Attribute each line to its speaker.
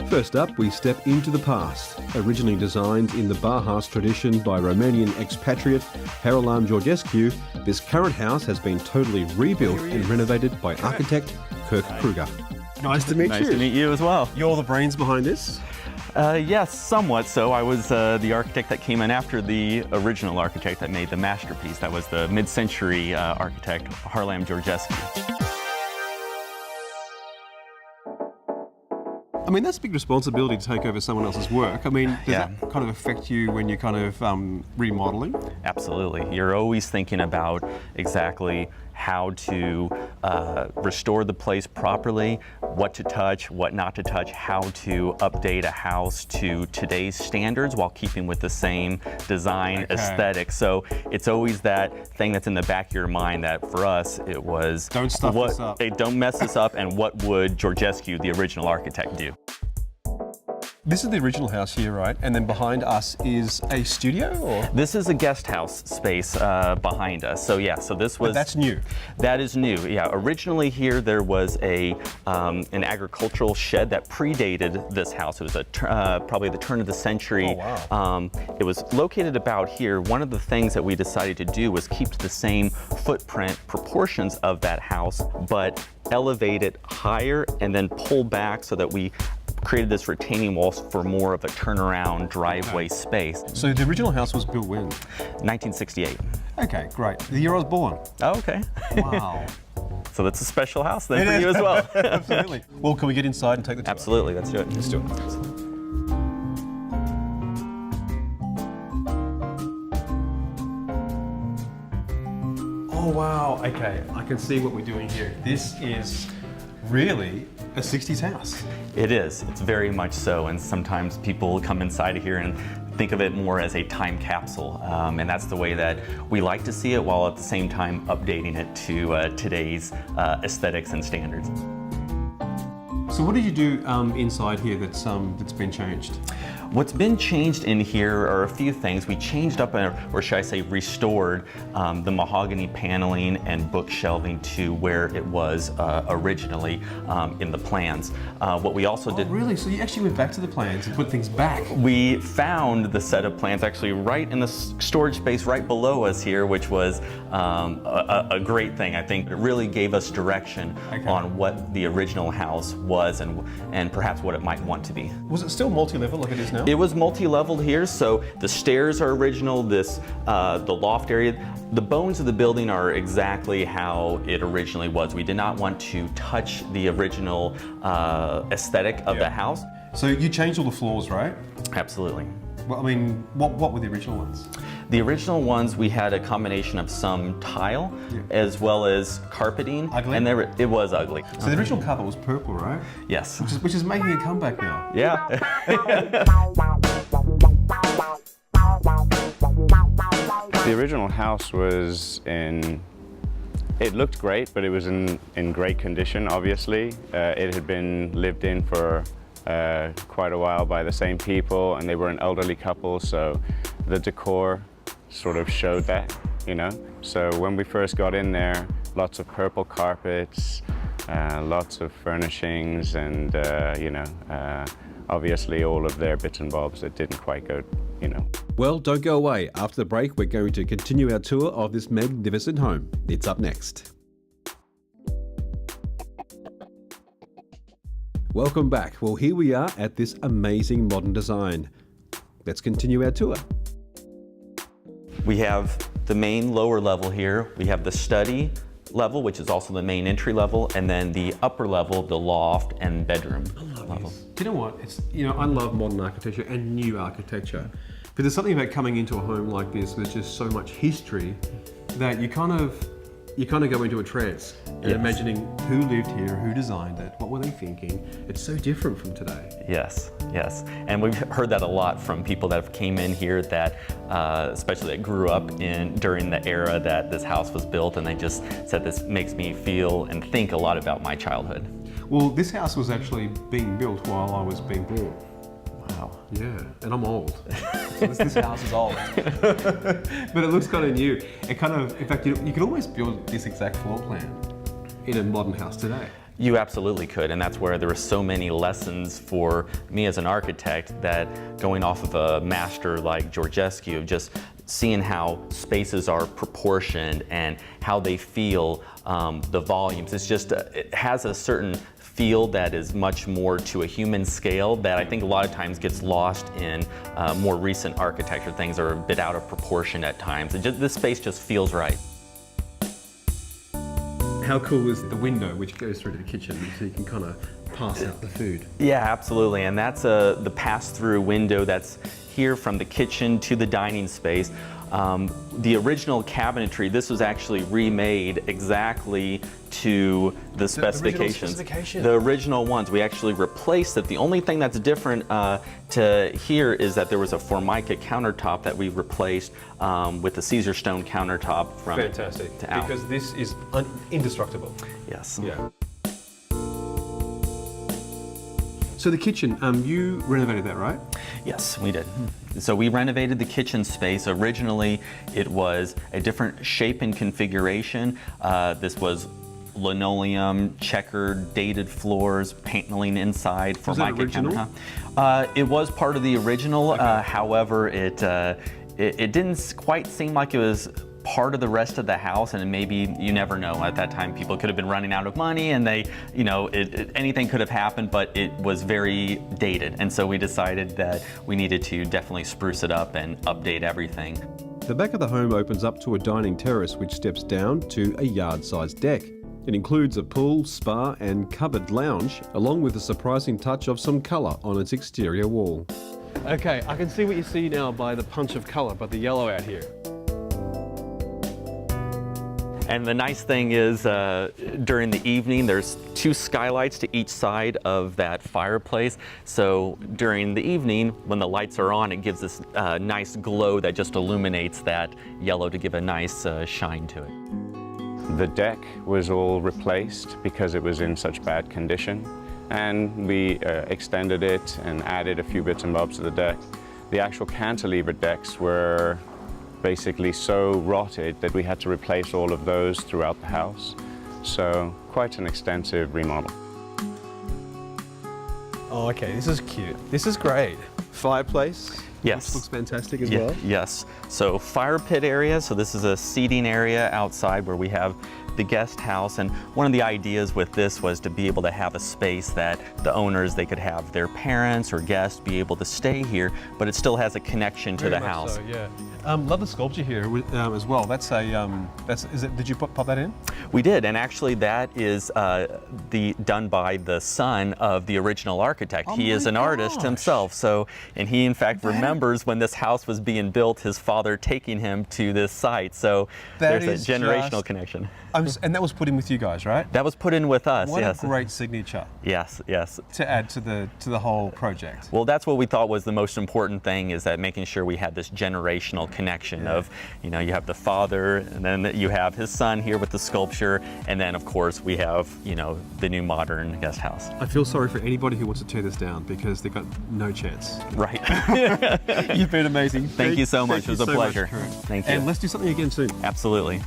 Speaker 1: First up, we step into the past. Originally designed in the Bauhaus tradition by Romanian expatriot Haralamb Georgescu, this current house has been totally rebuilt and renovated by architect Kurt Krueger. Nice to meet you.
Speaker 2: Nice to meet you as well.
Speaker 1: You're the brains behind this?
Speaker 2: Yes, somewhat so. I was the architect that came in after the original architect that made the masterpiece. That was the mid-century architect, Haralamb Georgescu.
Speaker 1: I mean, that's a big responsibility to take over someone else's work. I mean, does
Speaker 2: Yeah.
Speaker 1: that kind of affect you when you're kind of remodeling?
Speaker 2: Absolutely. You're always thinking about exactly how to restore the place properly, what to touch, what not to touch, how to update a house to today's standards while keeping with the same design aesthetic. So it's always that thing that's in the back of your mind that for us it was,
Speaker 1: Don't stuff this up.
Speaker 2: Don't mess this up, and what would Georgescu, the original architect, do?
Speaker 1: This is the original house here, right? And then behind us is a studio, or?
Speaker 2: This is a guest house space behind us. So yeah, so this was...
Speaker 1: But that's new.
Speaker 2: That is new, yeah. Originally here there was an agricultural shed that predated this house. It was probably the turn of the century.
Speaker 1: Oh, wow.
Speaker 2: It was located about here. One of the things that we decided to do was keep the same footprint proportions of that house, but elevate it higher and then pull back so that we created this retaining wall for more of a turnaround driveway space.
Speaker 1: So the original house was built when?
Speaker 2: 1968.
Speaker 1: Okay, great. The year I was born.
Speaker 2: Oh, okay.
Speaker 1: Wow.
Speaker 2: So that's a special house then for you as well.
Speaker 1: Absolutely. Well, can we get inside and take the tour?
Speaker 2: Absolutely, let's do it.
Speaker 1: Let's do it. Oh, wow. Okay, I can see what we're doing here. This is really a 60s house.
Speaker 2: It is. It's very much so. And sometimes people come inside of here and think of it more as a time capsule. And that's the way that we like to see it, while at the same time updating it to today's aesthetics and standards.
Speaker 1: So what did you do inside here that's been changed?
Speaker 2: What's been changed in here are a few things. We changed up, or should I say restored, the mahogany paneling and bookshelving to where it was originally in the plans. What we also did...
Speaker 1: Really? So you actually went back to the plans and put things back?
Speaker 2: We found the set of plans actually right in the storage space right below us here, which was a great thing. I think it really gave us direction on what the original house was and perhaps what it might want to be.
Speaker 1: Was it still multi-level like it is now?
Speaker 2: It was multi-leveled here, so the stairs are original, the loft area. The bones of the building are exactly how it originally was. We did not want to touch the original aesthetic of the house.
Speaker 1: So you changed all the floors, right?
Speaker 2: Absolutely.
Speaker 1: Well, I mean, what were the original ones?
Speaker 2: The original ones, we had a combination of some tile as well as carpeting.
Speaker 1: Ugly?
Speaker 2: And it was ugly.
Speaker 1: So the original carpet was purple, right?
Speaker 2: Yes.
Speaker 1: Which is making a comeback now.
Speaker 2: Yeah.
Speaker 3: The original house was it looked great, but it was in great condition, obviously. It had been lived in for quite a while by the same people, and they were an elderly couple, so the decor sort of showed that, you know. So when we first got in there, lots of purple carpets, lots of furnishings, and obviously all of their bits and bobs that didn't quite go, you know.
Speaker 1: Well, don't go away. After the break, we're going to continue our tour of this magnificent home. It's up next. Welcome back. Well, here we are at this amazing modern design. Let's continue our tour.
Speaker 2: We have the main lower level here. We have the study level, which is also the main entry level, and then the upper level, the loft and bedroom level.
Speaker 1: Do you know what? I love modern architecture and new architecture, but there's something about coming into a home like this. There's just so much history that you kind of go into a trance and imagining who lived here, who designed it, what were they thinking. It's so different from today.
Speaker 2: Yes, yes. And we've heard that a lot from people that have came in here that, especially that grew up during the era that this house was built, and they just said, this makes me feel and think a lot about my childhood.
Speaker 1: Well, this house was actually being built while I was being born.
Speaker 2: Wow.
Speaker 1: Yeah, and I'm old. So this house is old. But it looks kind of new. It kind of, in fact, you could almost build this exact floor plan in a modern house today.
Speaker 2: You absolutely could, and that's where there were so many lessons for me as an architect, that going off of a master like Georgescu, of just seeing how spaces are proportioned and how they feel, the volumes. It's just, it has a certain feel that is much more to a human scale that I think a lot of times gets lost in more recent architecture. Things are a bit out of proportion at times. This space just feels right.
Speaker 1: How cool is the window which goes through to the kitchen so you can kind of pass out the food?
Speaker 2: Yeah, absolutely, and that's the pass-through window that's here from the kitchen to the dining space. The original cabinetry, this was actually remade exactly to the specifications. The original ones, we actually replaced it. The only thing that's different to here is that there was a Formica countertop that we replaced with the Caesar stone countertop from
Speaker 1: Fantastic,
Speaker 2: to out.
Speaker 1: because this is indestructible.
Speaker 2: Yes.
Speaker 1: Yeah. So the kitchen, you renovated that, right?
Speaker 2: Yes, we did. So we renovated the kitchen space. Originally, it was a different shape and configuration. This was linoleum, checkered, dated floors, paneling inside, Formica countertop. It was part of the original.
Speaker 1: Okay.
Speaker 2: However, it didn't quite seem like it was part of the rest of the house, and maybe, you never know, at that time people could have been running out of money, and they, you know, anything could have happened, but it was very dated, and so we decided that we needed to definitely spruce it up and update everything.
Speaker 1: The back of the home opens up to a dining terrace which steps down to a yard-sized deck. It includes a pool, spa and covered lounge, along with a surprising touch of some colour on its exterior wall. Okay, I can see what you see now by the punch of colour, by the yellow out here.
Speaker 2: And the nice thing is, during the evening, there's 2 skylights to each side of that fireplace. So during the evening, when the lights are on, it gives this nice glow that just illuminates that yellow to give a nice shine to it.
Speaker 3: The deck was all replaced because it was in such bad condition, and we extended it and added a few bits and bobs to the deck. The actual cantilever decks were basically so rotted that we had to replace all of those throughout the house. So quite an extensive remodel.
Speaker 1: Oh, okay, this is cute. This is great. Fireplace.
Speaker 2: Yes.
Speaker 1: Which looks fantastic as well.
Speaker 2: Yes. So fire pit area. So this is a seating area outside where we have the guest house, and one of the ideas with this was to be able to have a space that the owners, they could have their parents or guests be able to stay here, but it still has a connection to the house.
Speaker 1: So, yeah. Love the sculpture here as well. That's a did you pop that in?
Speaker 2: We did, and actually that is done by the son of the original architect.
Speaker 1: Oh
Speaker 2: he is an artist himself, so, and he in fact remembers when this house was being built, his father taking him to this site. So there's a generational connection.
Speaker 1: And that was put in with you guys, right?
Speaker 2: That was put in with us.
Speaker 1: What
Speaker 2: yes.
Speaker 1: a great signature.
Speaker 2: Yes, yes.
Speaker 1: To add to the whole project.
Speaker 2: Well, that's what we thought was the most important thing, is that making sure we had this generational connection of, you know, you have the father, and then you have his son here with the sculpture, and then of course we have, you know, the new modern guest house.
Speaker 1: I feel sorry for anybody who wants to tear this down because they've got no chance.
Speaker 2: Right.
Speaker 1: You've been amazing.
Speaker 2: Thank you so much. It was a pleasure.
Speaker 1: Kurt.
Speaker 2: Thank you.
Speaker 1: And let's do something again soon.
Speaker 2: Absolutely.